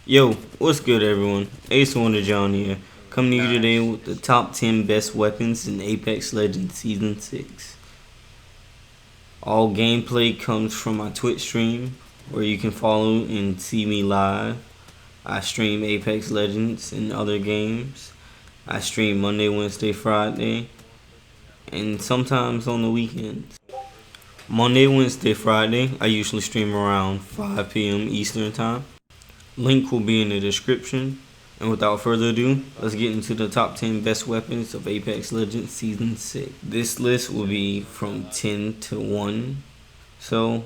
Yo, what's good everyone? Acewonderjohn here, coming to you today with the top 10 best weapons in Apex Legends Season 6. All gameplay comes from my Twitch stream, where you can follow and see me live. I stream Apex Legends and other games. I stream Monday, Wednesday, Friday, and sometimes on the weekends. Monday, Wednesday, Friday, I usually stream around 5 p.m. Eastern Time. Link will be in the description. And without further ado, let's get into the top 10 best weapons of Apex Legends Season 6. This list will be from 10 to 1. So,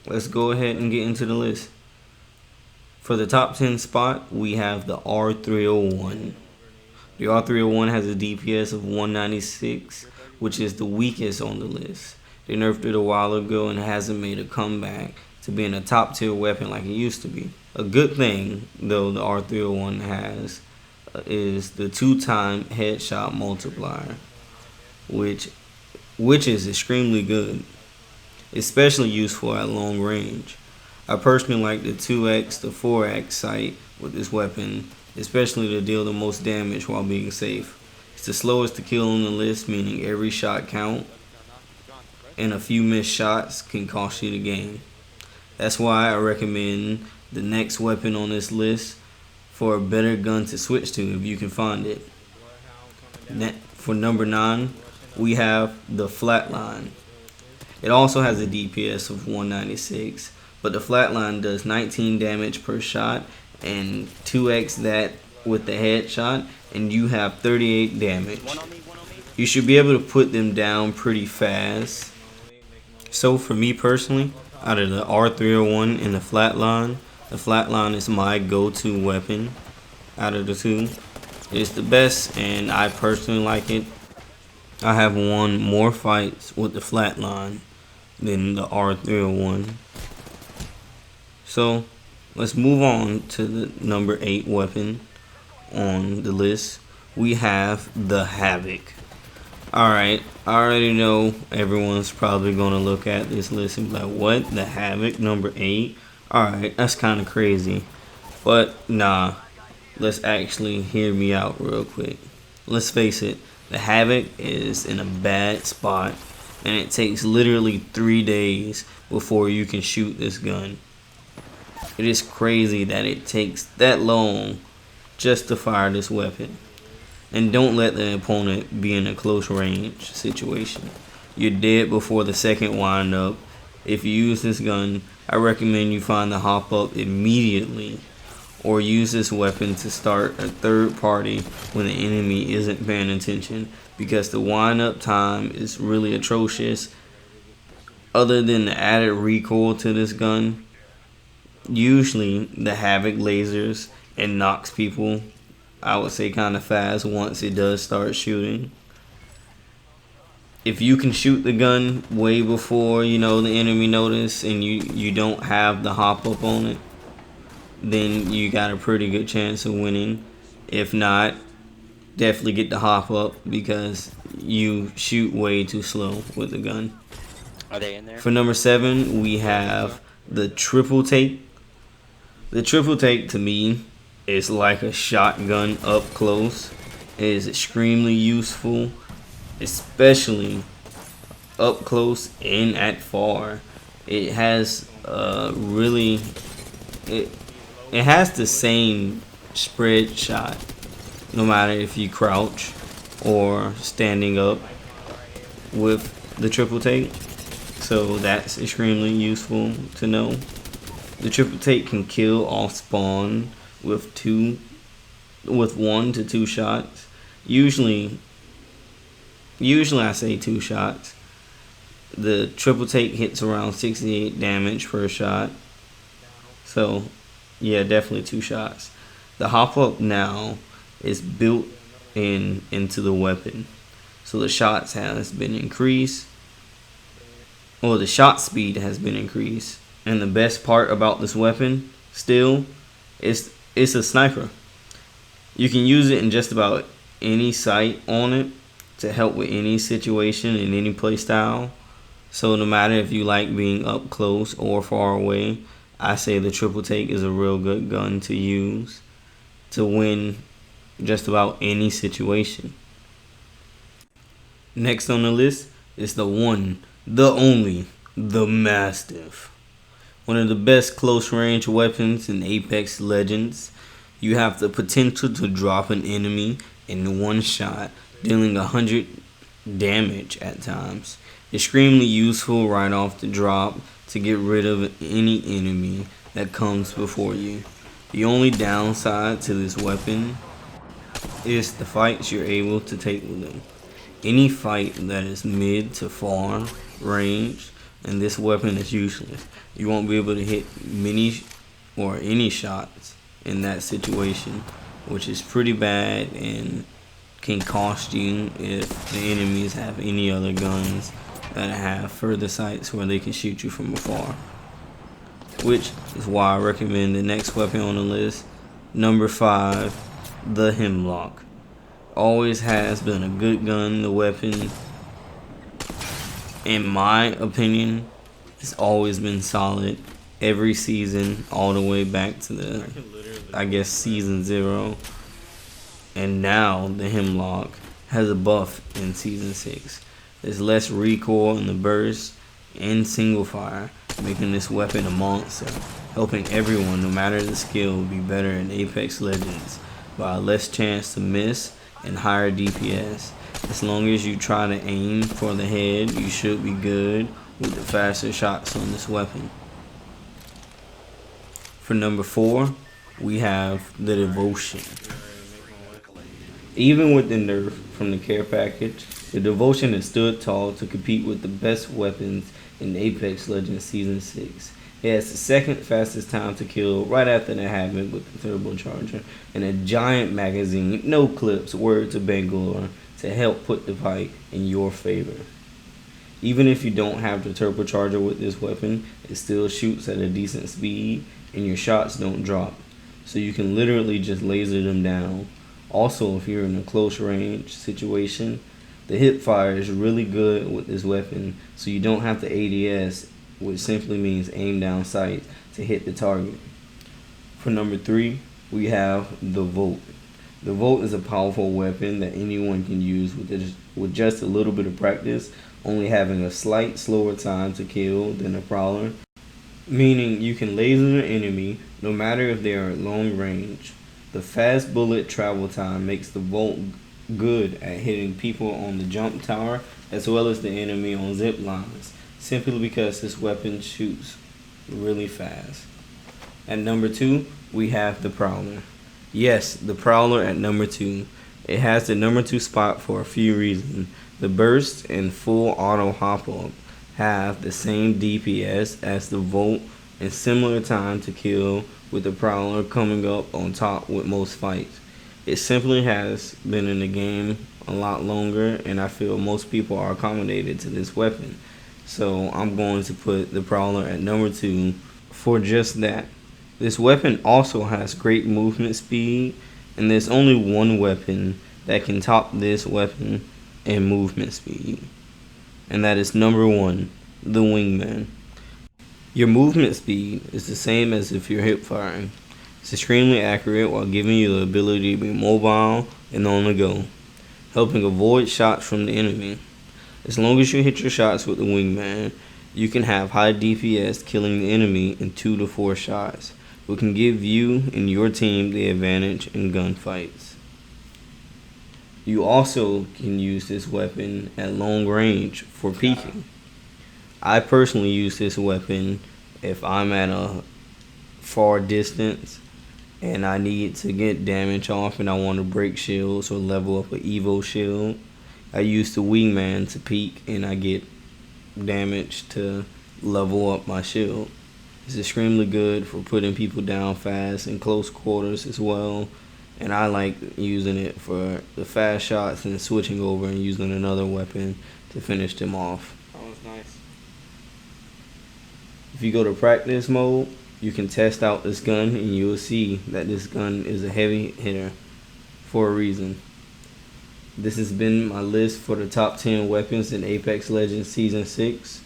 let's go ahead and get into the list. For the top 10 spot, we have the R301. The R301 has a DPS of 196, which is the weakest on the list. They nerfed it a while ago and hasn't made a comeback to being a top tier weapon like it used to be. A good thing, though, the R301 has is the 2-time headshot multiplier, which is extremely good, especially useful at long range. I personally like the 2x to 4x sight with this weapon, especially to deal the most damage while being safe. It's the slowest to kill on the list, meaning every shot counts, and a few missed shots can cost you the game. That's why I recommend the next weapon on this list for a better gun to switch to if you can find it. For number 9, we have the Flatline. It also has a DPS of 196, but the Flatline does 19 damage per shot and 2x that with the headshot, and you have 38 damage. You should be able to put them down pretty fast. So for me personally, out of the R301 and the Flatline is my go-to weapon out of the two. It's the best and I personally like it. I have won more fights with the Flatline than the R301. So let's move on to the number 8 weapon on the list. We have the Havoc. Alright, I already know everyone's probably going to look at this list and be like, what? The Havoc, number 8? Alright, that's kind of crazy. But, nah, let's actually hear me out real quick. Let's face it, the Havoc is in a bad spot, and it takes literally 3 days before you can shoot this gun. It is crazy that it takes that long just to fire this weapon. And don't let the opponent be in a close range situation. You're dead before the second wind up. If you use this gun, I recommend you find the hop up immediately, or use this weapon to start a third party when the enemy isn't paying attention, because the wind up time is really atrocious. Other than the added recoil to this gun, usually the Havoc lasers and knocks people, I would say, kind of fast once it does start shooting. If you can shoot the gun way before, the enemy notice, and you don't have the hop up on it, then you got a pretty good chance of winning. If not, definitely get the hop up because you shoot way too slow with the gun. Are they in there? For number 7, we have the Triple Take. The Triple Take, to me, is like a shotgun up close. It is extremely useful, especially up close and at far. It has it has the same spread shot no matter if you crouch or standing up with the Triple Take. So that's extremely useful to know. The Triple Take can kill off spawn with 1 to 2 shots. Usually I say 2 shots. The Triple Take hits around 68 damage per shot. So yeah, definitely 2 shots. The hop up now is built into the weapon, so the shots has been increased, or the shot speed has been increased. And the best part about this weapon still is it's a sniper. You can use it in just about any sight on it to help with any situation in any play style. So no matter if you like being up close or far away, I say the triple take is a real good gun to use to win just about any situation. Next on the list is the one, the only, the Mastiff. One of the best close range weapons in Apex Legends. You have the potential to drop an enemy in one shot, dealing 100 damage at times. Extremely useful right off the drop to get rid of any enemy that comes before you. The only downside to this weapon is the fights you're able to take with them. Any fight that is mid to far range, and this weapon is useless. You won't be able to hit many or any shots in that situation, which is pretty bad and can cost you if the enemies have any other guns that have further sights where they can shoot you from afar. Which is why I recommend the next weapon on the list, number 5, the Hemlock. Always has been a good gun. The weapon, in my opinion, has always been solid every season, all the way back to the, I guess, season 0. And now the Hemlock has a buff in season 6. There's less recoil in the burst and single fire, making this weapon a monster, helping everyone, no matter the skill, be better in Apex Legends by a less chance to miss and higher DPS. As long as you try to aim for the head, you should be good with the faster shots on this weapon. For number 4, we have the Devotion. Even with the nerf from the care package, the Devotion has stood tall to compete with the best weapons in Apex Legends Season 6. It has the second fastest time to kill right after the Havoc with the turbocharger, and a giant magazine, no clips, word to Bangalore, to help put the fight in your favor. Even if you don't have the turbocharger with this weapon, it still shoots at a decent speed and your shots don't drop, so you can literally just laser them down. Also, if you're in a close range situation, the hip fire is really good with this weapon, so you don't have to ADS, which simply means aim down sight, to hit the target. For number 3, we have the Volt. The Volt is a powerful weapon that anyone can use with just a little bit of practice, only having a slight slower time to kill than a Prowler, meaning you can laser an enemy no matter if they are at long range. The fast bullet travel time makes the Volt good at hitting people on the jump tower as well as the enemy on zip lines, simply because this weapon shoots really fast. At number 2, we have the Prowler. Yes, the Prowler at number 2. It has the number 2 spot for a few reasons. The burst and full auto hop up have the same DPS as the Volt and similar time to kill, with the Prowler coming up on top with most fights. It simply has been in the game a lot longer, and I feel most people are accommodated to this weapon. So I'm going to put the Prowler at number 2 for just that. This weapon also has great movement speed, and there's only one weapon that can top this weapon in movement speed, and that is number 1, the Wingman. Your movement speed is the same as if you're hip firing. It's extremely accurate while giving you the ability to be mobile and on the go, helping avoid shots from the enemy. As long as you hit your shots with the Wingman, you can have high DPS killing the enemy in 2 to 4 shots, which can give you and your team the advantage in gunfights. You also can use this weapon at long range for peeking. I personally use this weapon if I'm at a far distance and I need to get damage off and I want to break shields or level up an Evo shield. I use the Wingman to peek and I get damage to level up my shield. It's extremely good for putting people down fast in close quarters as well. And I like using it for the fast shots and switching over and using another weapon to finish them off. That was nice. If you go to practice mode, you can test out this gun and you will see that this gun is a heavy hitter for a reason. This has been my list for the top 10 weapons in Apex Legends Season 6.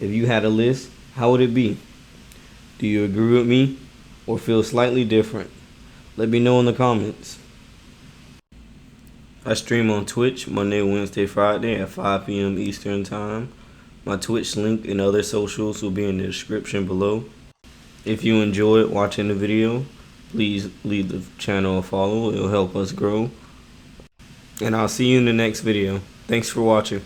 If you had a list, how would it be? Do you agree with me or feel slightly different? Let me know in the comments. I stream on Twitch Monday, Wednesday, Friday at 5 p.m. Eastern Time. My Twitch link and other socials will be in the description below. If you enjoyed watching the video, please leave the channel a follow. It'll help us grow. And I'll see you in the next video. Thanks for watching.